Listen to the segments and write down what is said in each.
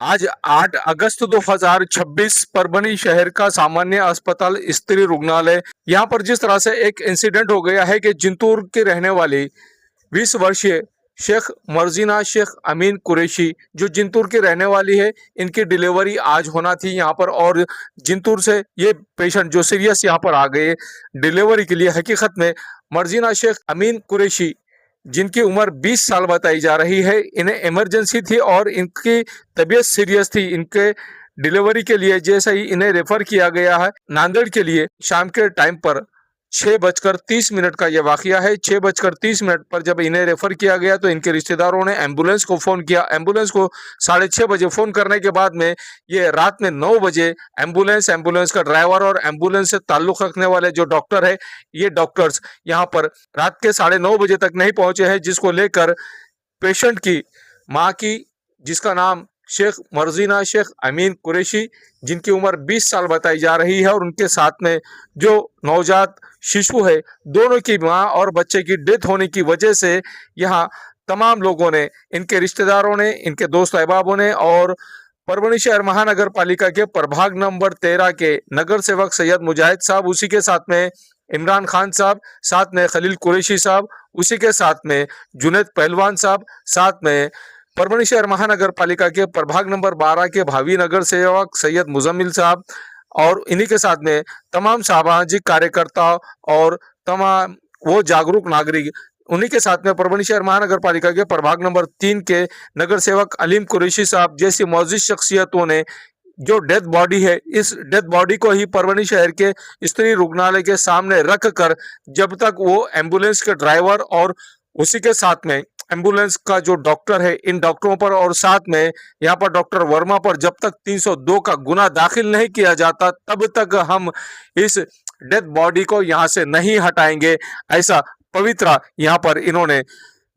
आज 8 अगस्त 2026 परभनी शहर का सामान्य अस्पताल स्त्री रुग्णालय, यहाँ पर जिस तरह से एक इंसिडेंट हो गया है कि जिंतूर की रहने वाली 20 वर्षीय शेख मर्जीना शेख अमीन कुरैशी, जो जिंतूर की रहने वाली है, इनकी डिलीवरी आज होना थी यहाँ पर। और जिंतूर से ये पेशेंट जो सीरियस यहाँ पर आ गए डिलीवरी के लिए। हकीकत में मर्जीना शेख अमीन कुरैशी, जिनकी उम्र 20 साल बताई जा रही है, इन्हें इमरजेंसी थी और इनकी तबीयत सीरियस थी। इनके डिलीवरी के लिए जैसे ही इन्हें रेफर किया गया है नांदेड़ के लिए, शाम के टाइम पर 6:30 का यह वाकया है। 6:30 पर जब इन्हें रेफर किया गया तो इनके रिश्तेदारों ने एम्बुलेंस को फोन किया। एम्बुलेंस को 6:30 फोन करने के बाद में ये रात में 9 बजे एम्बुलेंस का ड्राइवर और एम्बुलेंस से ताल्लुक रखने वाले जो डॉक्टर है, ये डॉक्टर्स यहाँ पर रात के 9:30 तक नहीं पहुंचे हैं, जिसको लेकर पेशेंट की माँ की, जिसका नाम शेख मर्जीना शेख अमीन कुरैशी, जिनकी उम्र 20 साल बताई जा रही है, और उनके साथ में जो नवजात शिशु है, दोनों की माँ और बच्चे की डेथ होने की वजह से यहाँ तमाम लोगों ने, इनके रिश्तेदारों ने, इनके दोस्त अहबाबों ने और परभनी शहर महानगर पालिका के प्रभाग नंबर 13 के नगर सेवक सैयद मुजाहिद साहब, उसी के साथ में इमरान खान साहब, साथ में खलील कुरैशी साहब, उसी के साथ में जुनैद पहलवान साहब, साथ में परभनी शहर महानगर पालिका के प्रभाग नंबर 12 के भावी नगर सेवक सैयद मुजम्मिल साहब, और इन्हीं के साथ में तमाम सामाजिक कार्यकर्ता और तमाम वो जागरूक नागरिक, उन्हीं के साथ में परभनी शहर महानगर पालिका के प्रभाग नंबर 3 के नगर सेवक अलीम कुरैशी साहब जैसी मौजूद शख्सियतों ने जो डेथ बॉडी है, इस डेथ बॉडी को ही परभनी शहर के स्त्री रुग्णालय के सामने रख कर, जब तक वो एम्बुलेंस के ड्राइवर और उसी के साथ में एम्बुलेंस का जो डॉक्टर है, इन डॉक्टरों पर और साथ में यहाँ पर डॉक्टर वर्मा पर जब तक 302 का गुना दाखिल नहीं किया जाता, तब तक हम इस डेथ बॉडी को यहाँ से नहीं हटाएंगे। ऐसा पवित्र यहाँ पर इन्होंने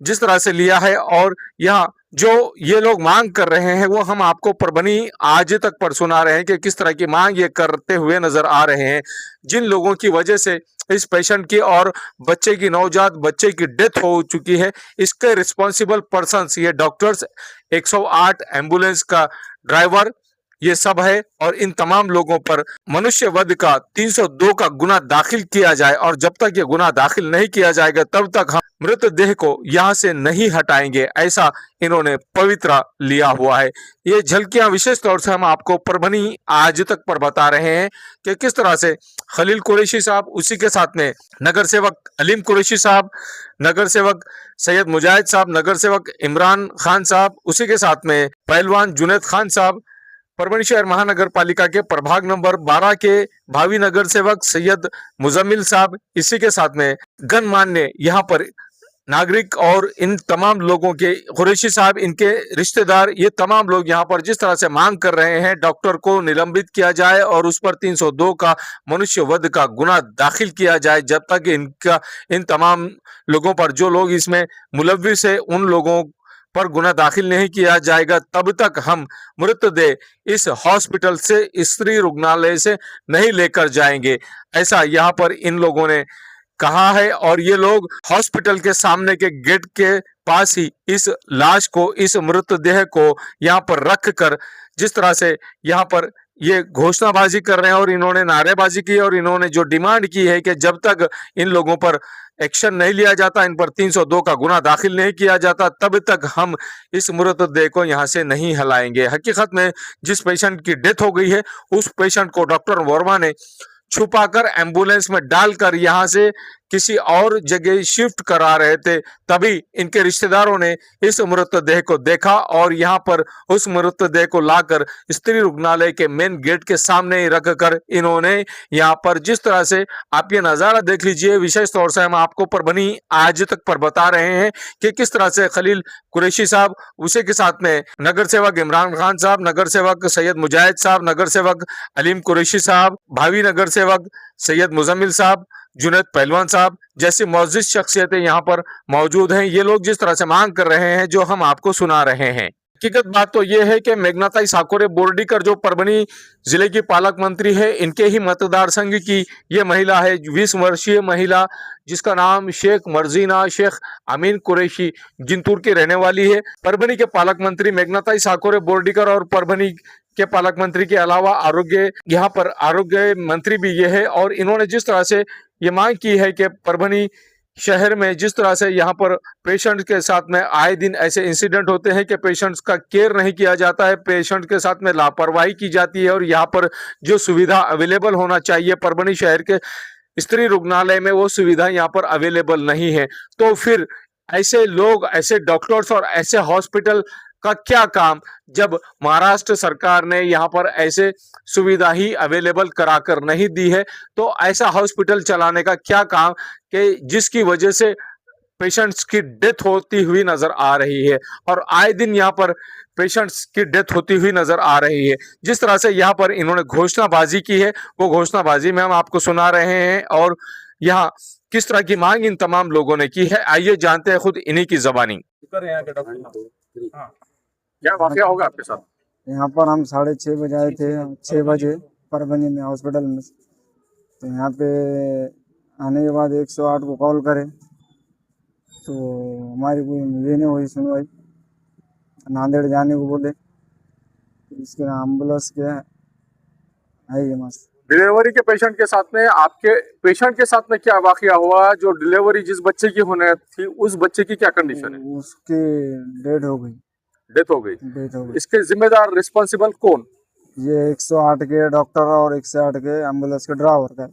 जिस तरह से लिया है, और यहाँ जो ये लोग मांग कर रहे हैं वो हम आपको परभनी आज तक पर सुना रहे हैं कि किस तरह की मांग ये करते हुए नजर आ रहे हैं। जिन लोगों की वजह से इस पेशेंट की और बच्चे की, नवजात बच्चे की डेथ हो चुकी है, इसके रिस्पॉन्सिबल पर्संस ये डॉक्टर्स, 108 एम्बुलेंस का ड्राइवर, ये सब है। और इन तमाम लोगों पर मनुष्य वध का 302 का गुना दाखिल किया जाए, और जब तक ये गुना दाखिल नहीं किया जाएगा तब तक हम मृतदेह को यहाँ से नहीं हटाएंगे, ऐसा इन्होंने पवित्र लिया हुआ है। ये झलकियां विशेष तौर से हम आपको परभनी आज तक पर बता रहे हैं कि किस तरह से खलील कुरैशी साहब, उसी के साथ में नगर सेवक अलीम कुरैशी साहब, नगर सेवक सैयद मुजाहिद साहब, नगर सेवक इमरान खान साहब, उसी के साथ में पहलवान जुनैद खान साहब, परभनी शहर महानगर पालिका के प्रभाग नंबर 12 के भावी नगर सेवक सैयद मुजम्मिल साहब, इसी के साथ में गणमान्य यहाँ पर नागरिक और इन तमाम लोगों के, कुरैशी साहब, इनके रिश्तेदार, ये तमाम लोग यहाँ पर जिस तरह से मांग कर रहे हैं डॉक्टर को निलंबित किया जाए और उस पर 302 का मनुष्य वध का गुना दाखिल किया जाए। जब तक इन तमाम लोगों पर, जो लोग इसमें मुलव्विस है, उन लोगों पर गुना दाखिल नहीं किया जाएगा, तब तक हम मृतदेह इस हॉस्पिटल से, स्त्री रुग्णालय से नहीं लेकर जाएंगे, ऐसा यहाँ पर इन लोगों ने कहा है। और ये लोग हॉस्पिटल के सामने के गेट के पास ही इस लाश को, इस मृतदेह को यहाँ पर रख कर जिस तरह से यहाँ पर ये घोषणाबाजी कर रहे हैं और इन्होंने नारेबाजी की, और इन्होंने जो डिमांड की है कि जब तक इन लोगों पर एक्शन नहीं लिया जाता, इन पर 302 का गुना दाखिल नहीं किया जाता, तब तक हम इस मृतदेह को यहाँ से नहीं हलाएंगे। हकीकत में जिस पेशेंट की डेथ हो गई है, उस पेशेंट को डॉक्टर वर्मा ने छुपाकर एम्बुलेंस में डालकर यहाँ से किसी और जगह शिफ्ट करा रहे थे, तभी इनके रिश्तेदारों ने इस मृतदेह को देखा और यहाँ पर उस मृतदेह को लाकर स्त्री रुग्णालय के मेन गेट के सामने ही रखकर इन्होंने यहाँ पर जिस तरह से, आप ये नज़ारा देख लीजिए। विशेष तौर से हम आपको परभनी आज तक पर बता रहे हैं कि किस तरह से खलील कुरैशी साहब, उसी के साथ में नगर सेवक इमरान खान साहब, नगर सेवक सैयद मुजाहिद साहब, नगर सेवक अलीम कुरैशी साहब, भावी नगर सेवक सैयद मुजम्मिल साहब, जुनैद पहलवान साहब जैसी मौजूद शख्सियतें यहाँ पर मौजूद हैं। ये लोग जिस तरह से मांग कर रहे हैं, जो हम आपको सुना रहे हैं। हकीकत बात तो ये है कि मेघनाताई साकोरे बोर्डीकर जो परभनी जिले की पालक मंत्री है, इनके ही मतदार संघ की ये महिला है, 20 वर्षीय महिला जिसका नाम शेख मर्जीना शेख अमीन कुरैशी जिंतूर की रहने वाली है। परभनी के पालक मंत्री मेघनाताई साकोरे बोर्डीकर और परभनी के पालक मंत्री के अलावा यहाँ पर आरोग्य मंत्री भी ये है, और इन्होंने जिस तरह से ये मांग की है कि परभनी शहर में जिस तरह से यहाँ पर पेशेंट के साथ में आए दिन ऐसे इंसिडेंट होते हैं कि पेशेंट्स का केयर नहीं किया जाता है, पेशेंट के साथ में लापरवाही की जाती है, और यहाँ पर जो सुविधा अवेलेबल होना चाहिए परभनी शहर के स्त्री रुग्णालय में वो सुविधा यहाँ पर अवेलेबल नहीं है। तो फिर ऐसे लोग, ऐसे डॉक्टर्स और ऐसे हॉस्पिटल का क्या काम, जब महाराष्ट्र सरकार ने यहाँ पर ऐसे सुविधा ही अवेलेबल कराकर नहीं दी है, तो ऐसा हॉस्पिटल चलाने का क्या काम कि जिसकी वजह से पेशेंट्स की डेथ होती हुई नजर आ रही है, और आए दिन यहाँ पर पेशेंट्स की डेथ होती हुई नजर आ रही है। जिस तरह से यहाँ पर इन्होंने घोषणाबाजी की है, वो घोषणाबाजी में हम आपको सुना रहे हैं, और यहाँ किस तरह की मांग इन तमाम लोगों ने की है, आइए जानते हैं खुद इन्हीं की जबानी। क्या वाकया होगा आपके साथ? यहाँ पर हम 6:30 बजे आए थे, 6 बजे परभनी में हॉस्पिटल में। तो यहाँ पे आने के बाद 108 को कॉल करें तो हमारी कोई ये नहीं हुई सुनवाई। नांदेड़ जाने को बोले, इसके एम्बुलेंस के है ये मस्त। डिलीवरी के पेशेंट के साथ में, आपके पेशेंट के साथ में क्या वाकया हुआ? जो डिलीवरी जिस बच्चे की होने थी उस बच्चे की क्या कंडीशन है? उसकी डेथ हो गई। डेथ हो गई। इसके जिम्मेदार रिस्पॉन्सिबल कौन? ये 108 के डॉक्टर और 108 के एम्बुलेंस के ड्राइवर का।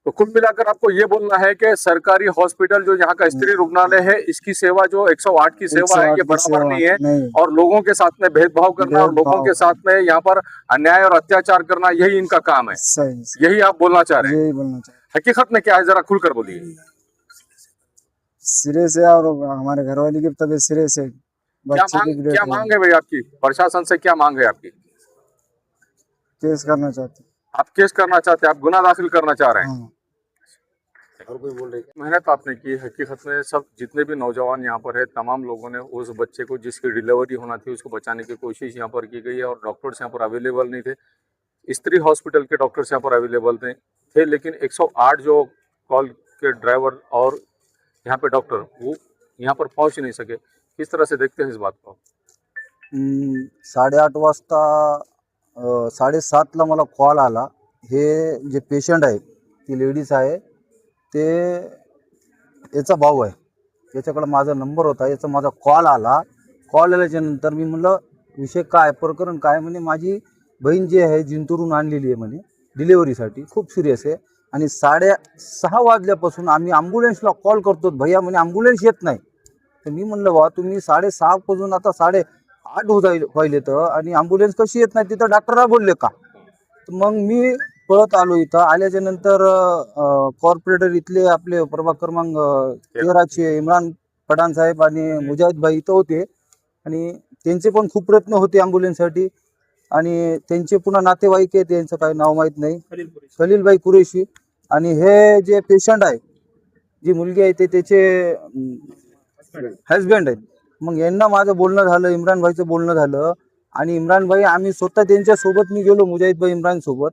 तो कुल मिलाकर आपको ये बोलना है कि सरकारी हॉस्पिटल जो यहाँ का स्त्री रुग्णालय है, इसकी सेवा जो 108 की सेवा है ये बराबर नहीं है, और लोगों के साथ में भेदभाव करना और लोगों के साथ में यहाँ पर अन्याय और अत्याचार करना, यही इनका काम है। सही। यही आप बोलना चाह रहे हैं? यही बोलना चाह रहे हैं। हकीकत में क्या है, जरा खुलकर बोलिए। सिरे से, और हमारे घरवाली की तबीयत सिरे से। क्या मांग है भाई आपकी? प्रशासन से क्या मांग है आपकी? केस करना चाहते। आप केस करना चाहते हैं? आप गुनाह दाखिल करना चाह रहे हैं? हाँ। और कोई बोल रहे? मेहनत आपने की, हकीकत में सब जितने भी नौजवान यहाँ पर है, तमाम लोगों ने उस बच्चे को जिसकी डिलीवरी होना थी उसको बचाने की कोशिश यहाँ पर की गई है, और डॉक्टर्स यहाँ पर अवेलेबल नहीं थे। स्त्री हॉस्पिटल के डॉक्टर्स यहाँ पर अवेलेबल थे, लेकिन 108 जो कॉल के ड्राइवर और यहाँ पे डॉक्टर वो यहाँ पर पहुँच नहीं सके। किस तरह से देखते हैं इस बात को? 8:30 वाजता 7:30ला मला कॉल आला। हे जे पेशंट आहे ती लेडीज आहे, ते याचा भाऊ आहे, याच्याकडे माझा नंबर होता, याचा माझा कॉल आला। कॉल आल्याच्या नंतर मी म्हणलं विषय काय, प्रकरण काय? म्हणे माझी बहीण जी आहे जिंतूरून आणलेली आहे म्हणे डिलिव्हरीसाठी, खूप सिरियस आहे, आणि 6:30 वाजल्यापासून आम्ही ॲम्ब्युलन्सला कॉल करतो, भैया म्हणे ॲम्ब्युलन्स येत नाही। तर मी म्हणलं बा तुम्ही 6:30 पासून आता 8:30 होत पहिले तर, आणि ॲम्ब्युलन्स कशी येत नाही तिथं डॉक्टरला बोलले का? तर मग मी पळत आलो। इथं आल्याच्या नंतर कॉर्पोरेटर इथले आपले प्रभाग क्रमांक 13चे इम्रान पठाण साहेब आणि मुजाहिद भाई इथं होते, आणि त्यांचे पण खूप प्रयत्न होते ॲम्ब्युलन्ससाठी, आणि त्यांचे पुन्हा नातेवाईक आहे, त्यांचं काही नाव माहीत नाही, खलीलभाई कुरेशी, आणि हे जे पेशंट आहे, जी मुलगी आहे ते त्याचे हजबंड आहेत। मग यांना माझं बोलणं झालं, इम्रान भाईचं बोलणं झालं, आणि इम्रान भाई आम्ही स्वतः त्यांच्या सोबत मी गेलो, मुजाहिद भाई इम्रान सोबत।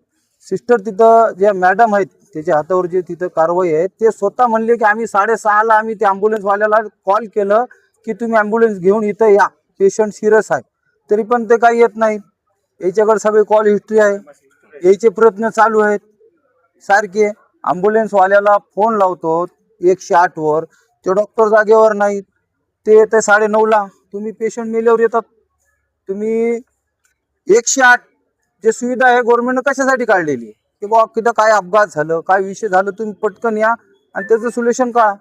सिस्टर तिथं ज्या मॅडम आहेत त्याच्या हातावर जे तिथं कारवाई आहे, ते स्वतः म्हणले की आम्ही 6:30ला आम्ही त्या ॲम्ब्युलन्सवाल्याला कॉल केलं की तुम्ही ॲम्ब्युलन्स घेऊन इथं या, पेशंट सिरियस आहे, तरी पण ते काही येत नाही। याच्याकडे सगळे कॉल हिस्ट्री आहे, याचे प्रयत्न चालू आहेत सारखे। ॲम्ब्युलन्सवाल्याला फोन लावतो 108 वर, ते डॉक्टर जागेवर नाहीत, ते येते 9:30ला। तुम्ही पेशंट मेल्यावर येतात, तुम्ही 108 जे सुविधा आहे गव्हर्नमेंटनं कशासाठी काढलेली, की बाबा तिथं काय अपघात झालं, काय विषय झालं, तुम्ही पटकन या आणि त्याचं सोल्युशन का?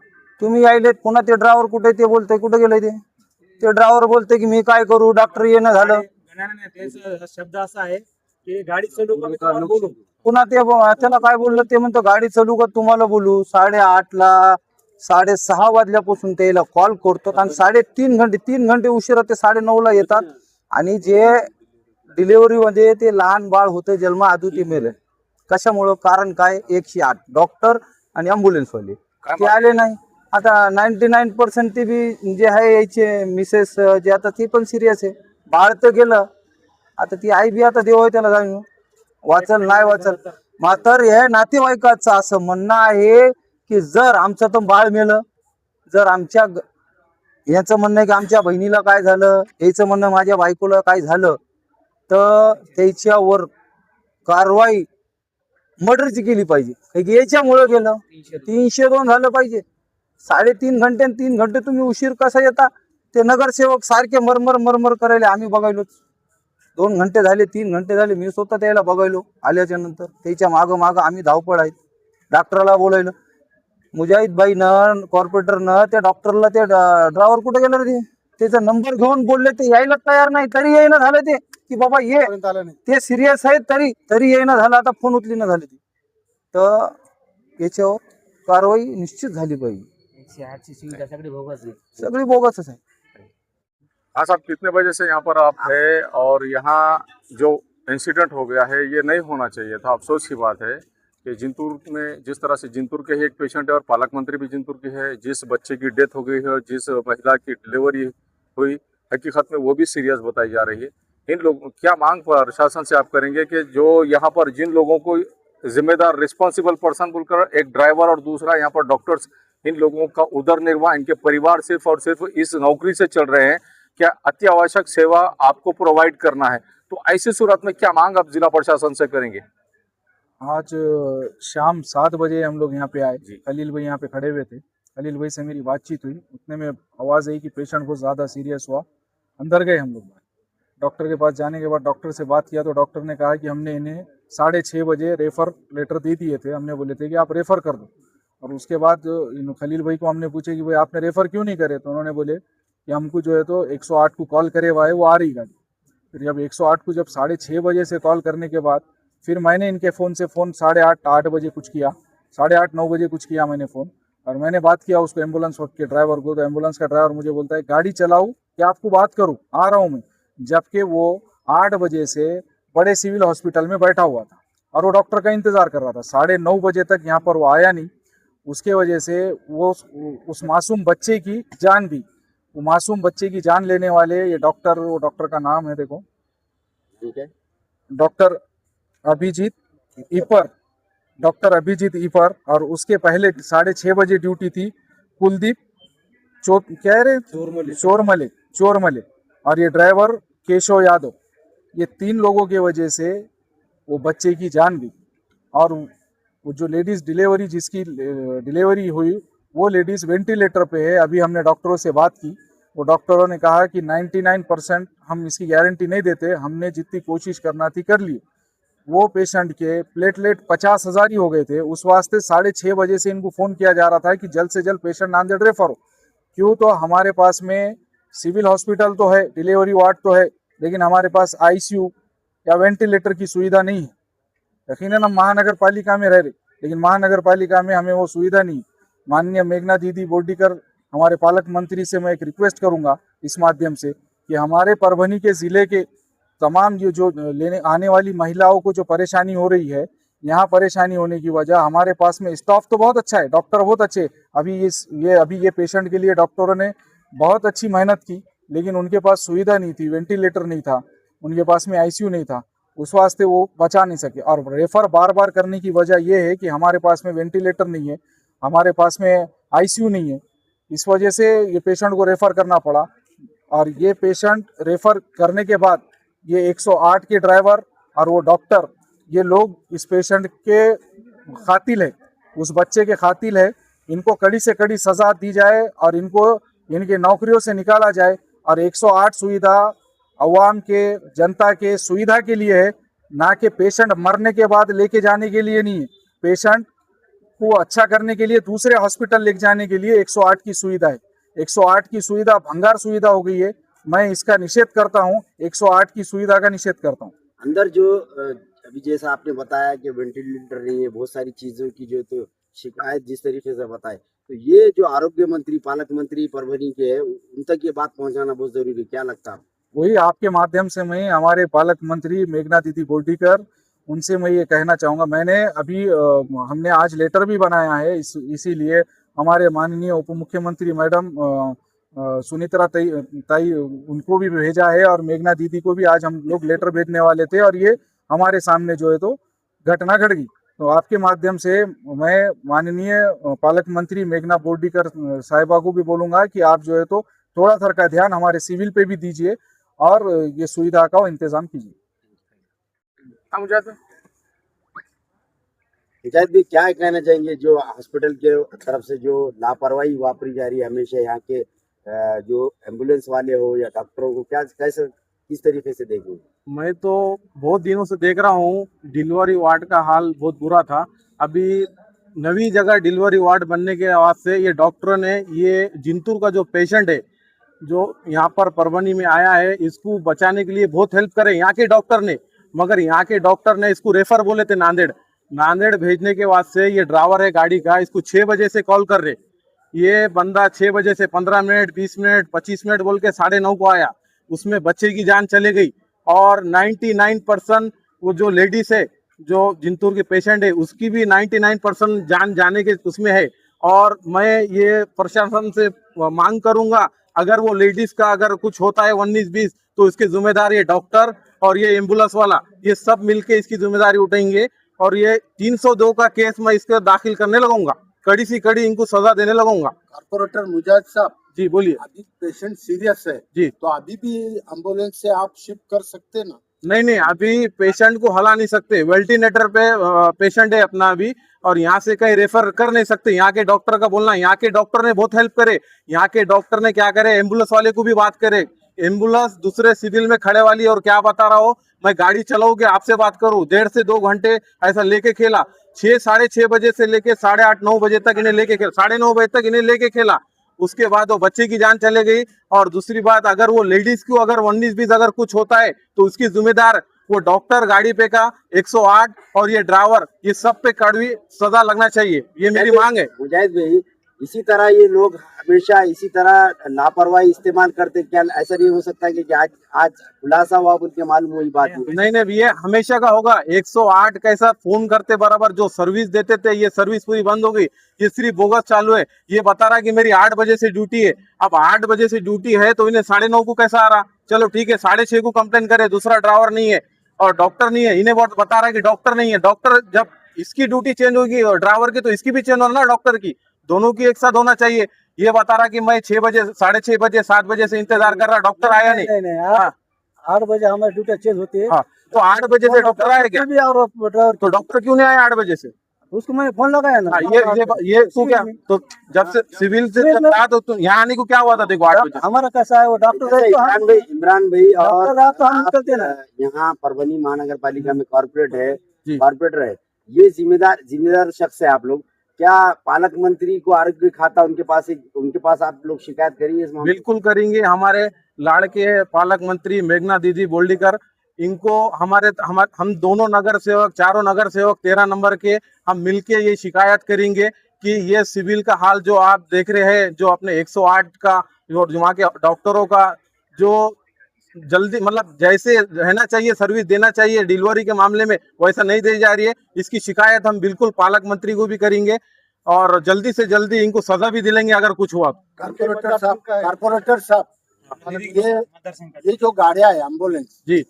तुम्ही यायलेत, पुन्हा ते ड्रायव्हर कुठे ते बोलतंय, कुठे गेले ते ड्रायव्हर बोलते की मी काय करू, डॉक्टर येणं झालं। शब्द असा आहे की गाडी चालू का बोलू, पुन्हा ते त्याला काय बोललं, ते म्हणतो गाडी चालू का तुम्हाला बोलू। 8:30ला 6:30 वाजल्यापासून त्याला कॉल करतो, आणि 3 घंटे उशिरा ते 9:30ला येतात, आणि जे डिलिव्हरी मध्ये ते लहान बाळ होतं जन्मा आधी ते मेले, कशामुळं? कारण काय? 108 डॉक्टर आणि ॲम्ब्युलन्सवाले ते आले नाही। आता 99% ते बी जे आहे याचे मिसेस जे आता ती पण सिरियस आहे। बाळ तर गेलं, आता ती आई बी आता देव आहे त्याला जाऊन वाचल नाही वाचल. मात्र हे नातेवाईकाचं असं म्हणणं आहे की जर आमचं तर बाळ मेलं, जर आमच्या याचं म्हणणं आहे की आमच्या बहिणीला काय झालं, याचं म्हणणं माझ्या बायकोला काय झालं, तर त्याच्यावर कारवाई मर्डरची केली पाहिजे. कारण की याच्यामुळं गेलं 302 झालं पाहिजे. 3.5 घंटे 3 घंटे तुम्ही उशीर कसा येता? ते नगरसेवक सारखे मरमर करायला आम्ही बघायलोच. 2 घंटे झाले 3 घंटे झाले, मी स्वतः त्याला बघायलो आल्याच्या नंतर. त्याच्या मागं आम्ही धावपळ आहेत. डॉक्टरला बोलायलं, मुजाहिद भाईनं कॉर्पोरेटरनं त्या डॉक्टरला, ते ड्रायव्हर कुठे गेलं रे, त्याचा नंबर घेऊन बोलले, ते यायला तयार नाही. तरी येईना झालं ते की बाबा ये, ते सिरियस आहेत तरी येईना झालं. आता फोन उचली ना झाले ते. तर याच्यावर कारवाई निश्चित झाली पाहिजे. 108 सुविधा सगळी बोगसच आहे. आज आप कितने बजे से यहाँ पर आप है, और यहाँ जो इंसिडेंट हो गया है ये नहीं होना चाहिए था। अफसोस की बात है कि जिंतूर में जिस तरह से, जिंतूर के ही एक पेशेंट है और पालक मंत्री भी जिंतूर की है, जिस बच्चे की डेथ हो गई है और जिस महिला की डिलीवरी हुई, हकीकत में वो भी सीरियस बताई जा रही है। इन लोगों क्या मांग प्रशासन से आप करेंगे कि जो यहाँ पर जिन लोगों को जिम्मेदार रिस्पॉन्सिबल पर्सन बोलकर, एक ड्राइवर और दूसरा यहाँ पर डॉक्टर्स, इन लोगों का उदर निर्वाह, इनके परिवार सिर्फ और सिर्फ इस नौकरी से चल रहे हैं, क्या अति आवश्यक सेवा आपको प्रोवाइड करना है, तो ऐसी सूरत में क्या मांग आप जिला प्रशासन से करेंगे? आज शाम 7 बजे हम लोग यहाँ पे आए। खलील भाई यहाँ पे खड़े हुए थे। खलील भाई से मेरी बातचीत हुई, उतने में आवाज़ आई कि पेशेंट बहुत ज़्यादा सीरियस हुआ। अंदर गए हम लोग, डॉक्टर के पास जाने के बाद डॉक्टर से बात किया तो डॉक्टर ने कहा कि हमने इन्हें 6:30 बजे रेफ़र लेटर दे दिए थे। हमने बोले थे कि आप रेफ़र कर दो। और उसके बाद खलील भाई को हमने पूछे कि भाई आपने रेफ़र क्यों नहीं करे, तो उन्होंने बोले कि हमको जो है तो 108 को कॉल करे हुआ है, वो आ रही गाड़ी। फिर जब 108 को जब 6:30 बजे से कॉल करने के बाद फिर मैंने इनके फ़ोन से फ़ोन 8:30 बजे कुछ किया, 8:30-9 बजे कुछ किया मैंने फ़ोन, और मैंने बात किया उसको एम्बुलेंस के ड्राइवर को। तो एम्बुलेंस का ड्राइवर मुझे बोलता है गाड़ी चलाऊँ कि आपको बात करूँ, आ रहा हूँ मैं। जबकि वो 8 बजे से बड़े सिविल हॉस्पिटल में बैठा हुआ था और वो डॉक्टर का इंतज़ार कर रहा था। 9:30 बजे तक यहाँ पर वो आया नहीं। उसके वजह से वो उस मासूम बच्चे की जान भी, वो मासूम बच्चे की जान लेने वाले ये डॉक्टर, वो डॉक्टर का नाम है देखो, ठीक है, डॉक्टर अभिजीत ईपर, डॉक्टर अभिजीत ईपर। और उसके पहले 6:30 बजे ड्यूटी थी कुलदीप चोरमले और ये ड्राइवर केशव यादव। ये 3 लोगों के वजह से वो बच्चे की जान गई। और वो जो लेडीज़ डिलीवरी, जिसकी डिलीवरी हुई, वो लेडीज़ वेंटिलेटर पे है। अभी हमने डॉक्टरों से बात की, वो डॉक्टरों ने कहा कि 99% हम इसकी गारंटी नहीं देते, हमने जितनी कोशिश करना थी कर ली। वो पेशेंट के प्लेटलेट 50,000 ही हो गए थे। उस वास्ते 6:30 बजे से इनको फ़ोन किया जा रहा था कि जल्द से जल्द पेशेंट नांदेड़ रेफर हो। क्यों? तो हमारे पास में सिविल हॉस्पिटल तो है, डिलीवरी वार्ड तो है, लेकिन हमारे पास ICU या वेंटिलेटर की सुविधा नहीं है। यकीनन हम महानगर पालिका में रह रहे, लेकिन महानगर पालिका में हमें वो सुविधा नहीं। माननीय मेघना दीदी बोर्डीकर, हमारे पालक मंत्री से मैं एक रिक्वेस्ट करूंगा इस माध्यम से कि हमारे परभनी के ज़िले के तमाम ये जो लेने आने वाली महिलाओं को जो परेशानी हो रही है, यहाँ परेशानी होने की वजह, हमारे पास में स्टाफ तो बहुत अच्छा है, डॉक्टर बहुत अच्छे। अभी ये पेशेंट के लिए डॉक्टरों ने बहुत अच्छी मेहनत की, लेकिन उनके पास सुविधा नहीं थी, वेंटिलेटर नहीं था, उनके पास में ICU नहीं था। उस वास्ते वो बचा नहीं सके। और रेफ़र बार बार करने की वजह ये है कि हमारे पास में वेंटिलेटर नहीं है, हमारे पास में ICU नहीं है। इस वजह से ये पेशेंट को रेफ़र करना पड़ा। और ये पेशेंट रेफ़र करने के बाद ये 108 के ड्राइवर और वो डॉक्टर, ये लोग इस पेशेंट के कातिल है, उस बच्चे के कातिल है। इनको कड़ी से कड़ी सज़ा दी जाए और इनको इनके नौकरियों से निकाला जाए। और 108 सुविधा अवाम के, जनता के सुविधा के लिए है, ना कि पेशेंट मरने के बाद लेके जाने के लिए नहीं है। पेशेंट को अच्छा करने के लिए, दूसरे हॉस्पिटल लेके जाने के लिए 108 की सुविधा है। 108 की सुविधा भंगार सुविधा हो गई है। मैं इसका निषेध करता हूँ, 108 की सुविधा का निषेध करता हूँ। अंदर जो अभी जैसा आपने बताया कि वेंटिलेटर नहीं है, बहुत सारी चीजों की जो तो शिकायत जिस तरीके से बताए, तो ये जो आरोग्य मंत्री, पालक मंत्री परभनी के है, उन तक ये बात पहुंचाना बहुत जरूरी है। क्या लगता है? वही आपके माध्यम से मैं हमारे पालक मंत्री मेघना दीदी बोर्डीकर, उनसे मैं ये कहना चाहूँगा। मैंने अभी हमने आज लेटर भी बनाया है, इसीलिए हमारे माननीय उप मुख्यमंत्री मैडम सुनित्रा ताई उनको भी भेजा है और मेघना दीदी को भी आज हम लोग लेटर भेजने वाले थे और ये हमारे सामने जो है तो घटना घट गई। तो आपके माध्यम से मैं माननीय पालक मंत्री मेघना बोर्डीकर साहिबा को भी बोलूंगा कि आप जो है तो थोड़ा सा का ध्यान हमारे सिविल पे भी दीजिए और ये सुविधा का इंतजाम कीजिए। हिदायत भी क्या कहना चाहेंगे जो हॉस्पिटल के तरफ से जो लापरवाही वापरी जा रही है हमेशा यहाँ के जो एम्बुलेंस वाले हो या डॉक्टरों को क्या कैसे किस तरीके से देखेंगे? मैं तो बहुत दिनों से देख रहा हूँ डिलीवरी वार्ड का हाल बहुत बुरा था। अभी नवी जगह डिलीवरी वार्ड बनने के बाद से ये डॉक्टरों ने ये जिंतूर का जो पेशेंट है जो यहाँ पर परभनी में आया है इसको बचाने के लिए बहुत हेल्प करे यहाँ के डॉक्टर ने, मगर यहाँ के डॉक्टर ने इसको रेफर बोले थे नांदेड़ भेजने के बाद से ये ड्राइवर है गाड़ी का इसको 6 बजे से कॉल कर रहे, ये बंदा 6 बजे से 15 मिनट 20 मिनट 25 मिनट बोल के 9:30 को आया, उसमें बच्चे की जान चले गई। और 99% वो जो लेडीज है जो जिंतूर के पेशेंट है उसकी भी 99% जान जाने के उसमें है। और मैं ये प्रशासन से मांग करूंगा अगर वो लेडीज का अगर कुछ होता है 19-20 तो इसकी जिम्मेदारी ये डॉक्टर और ये एम्बुलेंस वाला ये सब मिलके इसकी जिम्मेदारी उठाएंगे। और ये 302 का केस मैं इसके दाखिल करने लगूंगा, कड़ी सी कड़ी इनको सजा देने लगूंगा। कॉर्पोरेटर मुजाहिद साहब जी बोलिए। अभी पेशेंट सीरियस है जी तो अभी भी एम्बुलेंस से आप शिफ्ट कर सकते ना? नहीं अभी पेशेंट को हला नहीं सकते, वेंटिलेटर पे पेशेंट है अपना अभी और यहाँ से कहीं रेफर कर नहीं सकते। यहाँ के डॉक्टर का बोलना, यहाँ के डॉक्टर ने बहुत हेल्प करे, यहाँ के डॉक्टर ने क्या करे एम्बुलेंस वाले को भी बात करे, एम्बुलेंस दूसरे सिविल में खड़े वाली और क्या बता रहा हो मैं गाड़ी चलाऊ के आपसे बात करूं 1.5 से 2 घंटे ऐसा लेके खेला, 6-6:30 बजे से लेके 8:30-9 बजे तक इन्हें लेके खेला, 9:30 बजे तक इन्हें लेके खेला। उसके बाद वो बच्चे की जान चले गई। और दूसरी बात अगर वो लेडीज को अगर 19-20 अगर कुछ होता है तो उसकी जिम्मेदार वो डॉक्टर गाड़ी पे का 108 और ये ड्राइवर ये सब पे कड़वी सजा लगना चाहिए, ये मेरी मांग है। मुजाहिद भाई इसी तरह ये लोग हमेशा इसी तरह लापरवाही इस्तेमाल करते, क्या ऐसा नहीं हो सकता कि आज खुलासा हुआ बोल के मालूम हुई बात? नहीं ये हमेशा का होगा। 108 कैसा फोन करते बराबर जो सर्विस देते थे ये सर्विस पूरी बंद हो गई, ये सिर्फ बोगस चालू है। ये बता रहा कि मेरी 8 बजे से ड्यूटी है, अब 8 बजे से ड्यूटी है तो इन्हें 9:30 को कैसा आ रहा? चलो ठीक है 6:30 को कंप्लेन करे, दूसरा ड्राइवर नहीं है और डॉक्टर नहीं है, इन्हें बहुत बता रहा है कि डॉक्टर नहीं है। डॉक्टर जब इसकी ड्यूटी चेंज होगी ड्राइवर की तो इसकी भी चेंज होना, डॉक्टर की दोनों की एक साथ होना चाहिए। ये बता रहा कि मैं 6 बजे 6:30 बजे 7 बजे से इंतजार कर रहा, डॉक्टर आया नहीं। हाँ 8 बजे हमारी ड्यूटी चेंज होती है। हाँ तो 8 बजे से डॉक्टर आया क्या? और ड्राइवर तो डॉक्टर क्यों नहीं आया 8 बजे से? उसको मैंने फोन लगाया ना। हाँ ये तू क्या तो जब से सिविल से जब था तो यहाँ आने को क्या हुआ था? देखो 8 बजे हमारा कैसा है वो डॉक्टर इमरान भाई और तो हम निकलते ना। यहाँ परभनी महानगर पालिका में जी। कॉर्पोरेटर है, ये जिम्मेदार शख्स है आप लोग, क्या पालक मंत्री को आरोग्य खाता उनके पास आप लोग शिकायत करेंगे इस मामले? बिल्कुल करेंगे। हमारे लाड़के पालक मंत्री मेघना दीदी बोल्डीकर इनको हम दोनों नगर सेवक, चारों नगर सेवक 13 नंबर के हम मिलके ये शिकायत करेंगे कि ये सिविल का हाल जो आप देख रहे हैं, जो अपने 108 का और वहाँ के डॉक्टरों का जो जल्दी मतलब जैसे रहना चाहिए सर्विस देना चाहिए डिलीवरी के मामले में वैसा नहीं दी जा रही है। इसकी शिकायत हम बिल्कुल पालक मंत्री को भी करेंगे और जल्दी से जल्दी इनको सजा भी दिलेंगे अगर कुछ हुआ। कॉर्पोरेटर साहब ये जो गाड़ियां है एम्बुलेंस जी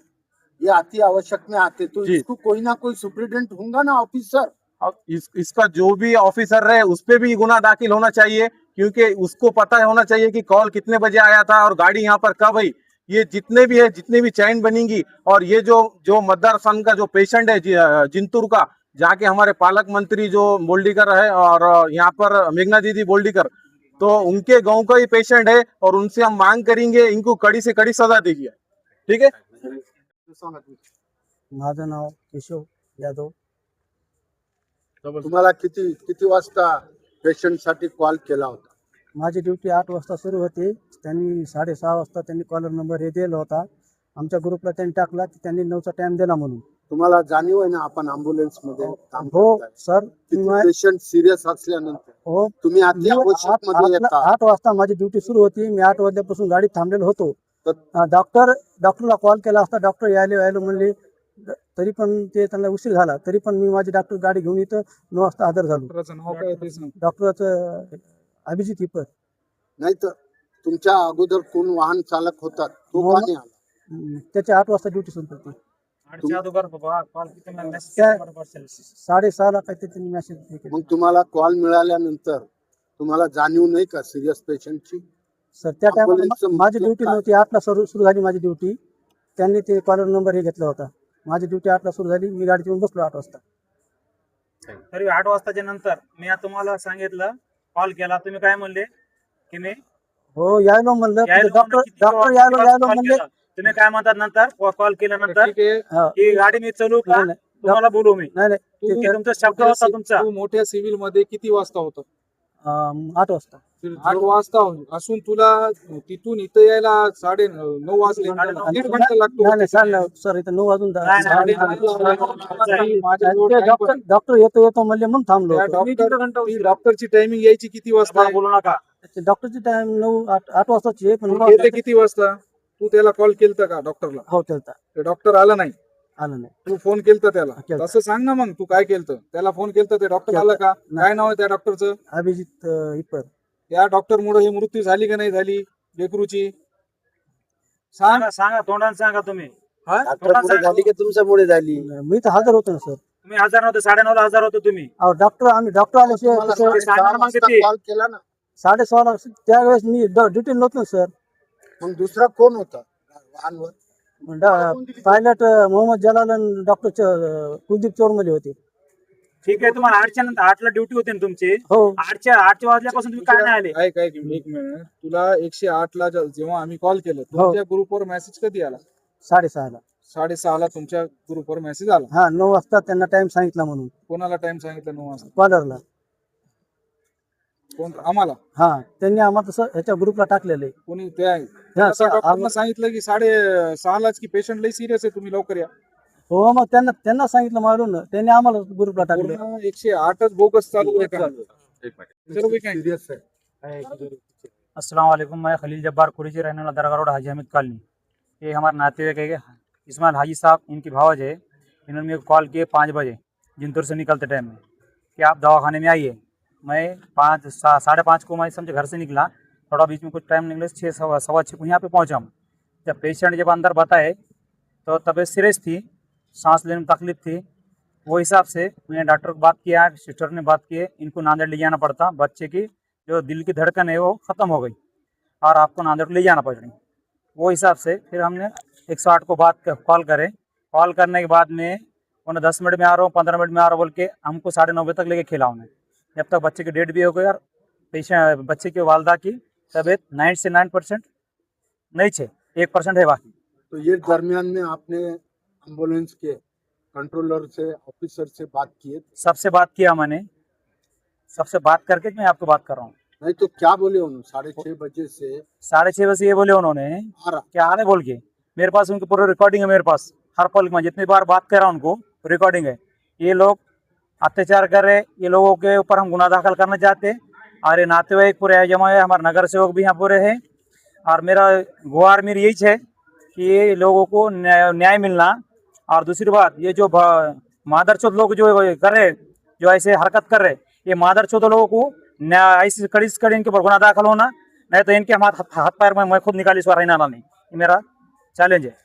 ये अति आवश्यक में आते तो जी। इसको कोई ना कोई सुप्रिटेंडेंट होगा ना ऑफिसर, अब इसका जो भी ऑफिसर रहे उस पे भी गुना दाखिल होना चाहिए क्योंकि उसको पता होना चाहिए कि कॉल कितने बजे आया था और गाड़ी यहाँ पर कब आई। ये जितने भी चैन बनेंगी और ये जो मदरसन का जो पेशेंट है जिंतूर का जाके हमारे पालक मंत्री जो बोल्डीकर है और यहाँ पर मेघना दीदी बोल्डीकर तो उनके गांव का ही पेशेंट है और उनसे हम मांग करेंगे इनको कड़ी से कड़ी सजा दीजिए। ठीक है। माझं नाव केशव यादव। तुम्हाला किती वाजता पेशंट साठी कॉल केला होता? माझी ड्युटी 8 वाजता सुरू होती, त्यांनी 6:30 वाजता त्यांनी कॉलर नंबर हे दिला होता, आमच्या ग्रुपला त्यांनी टाकला की त्यांनी 9चा टाइम दिला म्हणून। तुम्हाला जाणीव आहे ना आपण अँब्युलन्स मध्ये काम हो करताय. सर, पेशंट सिरियस असल्यानंतर हो तुम्ही अति आवश्यक मध्ये येता. 8 वाजता माझी ड्युटी सुरू होती, मी 8 वाजल्यापासून गाडीत थांबलेलो होतो। तर डॉक्टरला कॉल केला असता, डॉक्टर यायलो म्हणले, तरी पण ते त्यांना उशीर झाला, तरी पण मी माझी डॉक्टर गाडी घेऊन इथं 9 वाजता हजर झालो। डॉक्टरचं अभिजित हिपर. नाही तर तुमच्या अगोदर कोण वाहन चालक होता तो का नाही आला? त्याच्या 8 वाजता ड्युटी सुरू होती. काय 6:30ला काहीतरी त्यांनी मेसेज केला. मग तुम्हाला कॉल मिळाल्यानंतर तुम्हाला जाणीव नाही का सिरियस पेशंटची? सर त्या टायमाला ambulance माझी ड्युटी नव्हती. 8ला सुरू झाली माझी ड्युटी. त्यांनी ते कॉलर नंबर हे घेतला होता. माझी ड्युटी 8ला सुरू झाली. मी गाडीत येऊन बसलो 8 वाजता. तरी 8 वाजताच्या नंतर मी आता तुम्हाला सांगितलं, कॉल केला, तुम्ही काय म्हणले की मी हो यायलो म्हणलं. यायलो डॉक्टर म्हणलं, किती डॉक्टर वाजता यायलो call म्हणले. केला? तुम्ही काय म्हणतात नंतर कॉल केल्यानंतर ठीक आहे. हा. की गाडी मी चालू का नाही, नाही. तुम्हाला बोलू मी? नाही तू- की तुमचा शब्द होता तुमचा. तू मोठ्या सिव्हिल मध्ये किती वाजता होता? 8 वाजता. 8 वाजता असून तुला तिथून इथं यायला 9:30 वाजले. 1 घंटा लागतो. नाही नाही सर इथं 9 वाजून नाही, नाही. डॉक्टर येतो म्हणले म्हणून थांबलो त्या होतो. डॉक्टरची टायमिंग यायची किती वाजता मला आहे? बोलू नका. डॉक्टरची टाइम 8 वाजताची आहे. पण येते किती वाजता? तू त्याला कॉल केलता का डॉक्टरला? हो केलता. ते डॉक्टर आला नाही, आलं नाही. तू फोन केलता त्याला? केलता. तसं सांग ना मग, तू काय केलतं? त्याला फोन केलता, ते डॉक्टर आला का? काय नाव आहे त्या डॉक्टरचं? अभिजित इपर. त्या डॉक्टर मुळे ही मृत्यू झाली का नाही झाली लेकरूची? सांग. सांगा तोंडाने सांगा तुम्ही. डॉक्टरमुळे झाली की तुमच्यामुळे झाली? मी तर हजर होतो ना सर. तुम्ही 1000 नव्हते, 9:30ला 1000 होते तुम्ही. अहो आम्ही डॉक्टर आल्याशिवाय तुम्हाला कसं- 6:30 वाजता किती? कॉल केला ना, 6:30ला त्यावेळेस मी ड्युटी नव्हतो ना सर. मग दुसरा कोण होता वाहनवर? पायलट मोहम्मद जलाल आणि डॉक्टर कुलदीप चोरमले होते. ठीक आहे, तुम्हाला 8च्या नंतर 8ला ड्युटी होती ना तुमची. हो 8च्या वाजल्यापासून तुम्ही काय नाही आले? ऐक एक मिनिट. तुला 108 ला जेव्हा आम्ही कॉल केलं, तुमच्या ग्रुपवर मेसेज कधी आला? 6:30ला. 6:30 तुमच्या ग्रुपवर मेसेज आला. हा 9 वाजता त्यांना टाइम सांगितला म्हणून कोणाला टाइम सांगितला? 9 वाजता. कॉलरला. कोण? आम्हाला? हा त्यांनी आम्हाला तसं ह्याच्या ग्रुपला टाकलेलं आहे. कोणी? त्या हा, डॉक्टरनं सांगितलं की 6:30 की पेशंट लई सिरियस आहे, तुम्ही लवकर या. हो मग त्यांना सांगितलं मारून त्यांनी आम्हाला ग्रुपला टाकले. पूर्ण 108च बोगस चालू आहे का? सर्व काही सिरियस है. अस्सलाम वालेकुम, मैं खलील जब्बार कुरेशी, रहने वाला दरगाह रोड हाजी अहमद कॉलोनी। ये हमारे नातेवाईक है इस्माइल हाजी साहब, इनकी भावज है। इन्होंने मेरे को कॉल किए 5 बजे जिंतूर से निकलते टाइम में कि आप दवाखाने में आइए। मैं 5:30 को मैं समझे घर से निकला, थोड़ा बीच में कुछ टाइम निकले, 6 सवा 6 को यहाँ पे पहुँचा हूँ। जब पेशेंट जब अंदर बताए तो तबीयत सीरियस थी, सांस लेने में तकलीफ थी। वो हिसाब से मैंने डॉक्टर को बात किया, सिस्टर ने बात की, इनको नांदेड़ ले जाना पड़ता, बच्चे की जो दिल की धड़कन है वो ख़त्म हो गई और आपको नांदेड़ ले जाना पड़ रही। वो हिसाब से फिर हमने 108 को कॉल करे। कॉल करने के बाद में उन्हें 10 मिनट में आ रहा हूँ, 15 मिनट में आ रहा हूँ बोल के हमको 9:30 बजे तक लेके खेला उन्हें। जब तक बच्चे की डेट भी हो गई और पेशेंट बच्चे की वालदा की तबीयत 9 से 9% नहीं छे, 1% है बाकी। तो ये दरमियान में आपने एम्बुलेंस के कंट्रोलर से ऑफिसर से बात की? सबसे बात किया मैंने, सबसे बात करके मैं आपको बात कर रहा हूँ। नहीं तो क्या बोले उन्होंने? 6:30 बजे से 6:30 बजे ये बोले उन्होंने आ रहा। क्या आने बोल के। मेरे पास उनकी पूरी रिकॉर्डिंग है, मेरे पास हर पल में जितनी बार बात कर रहा हूँ उनको रिकॉर्डिंग है। ये लोग अत्याचार कर रहे, ये लोगों के ऊपर हम गुनाह दाखिल करना चाहते हैं और ये नातेवाईक पूरे जमा है, हमारे नगर सेवक भी यहाँ पूरे हैं। और मेरा गुहार मेरी यही है कि ये लोगों को न्याय मिलना। और दूसरी बात, ये जो मादरचोद लोग जो कर रहे, जो ऐसे हरकत कर रहे, ये मादरचोद लोगों को न्याय ऐसी कड़ी से कड़ी इनके ऊपर गुनाह दाखिल होना, नहीं तो इनके हाथ पैर में मैं खुद निकाली इस बार नहीं। ये मेरा चैलेंज है।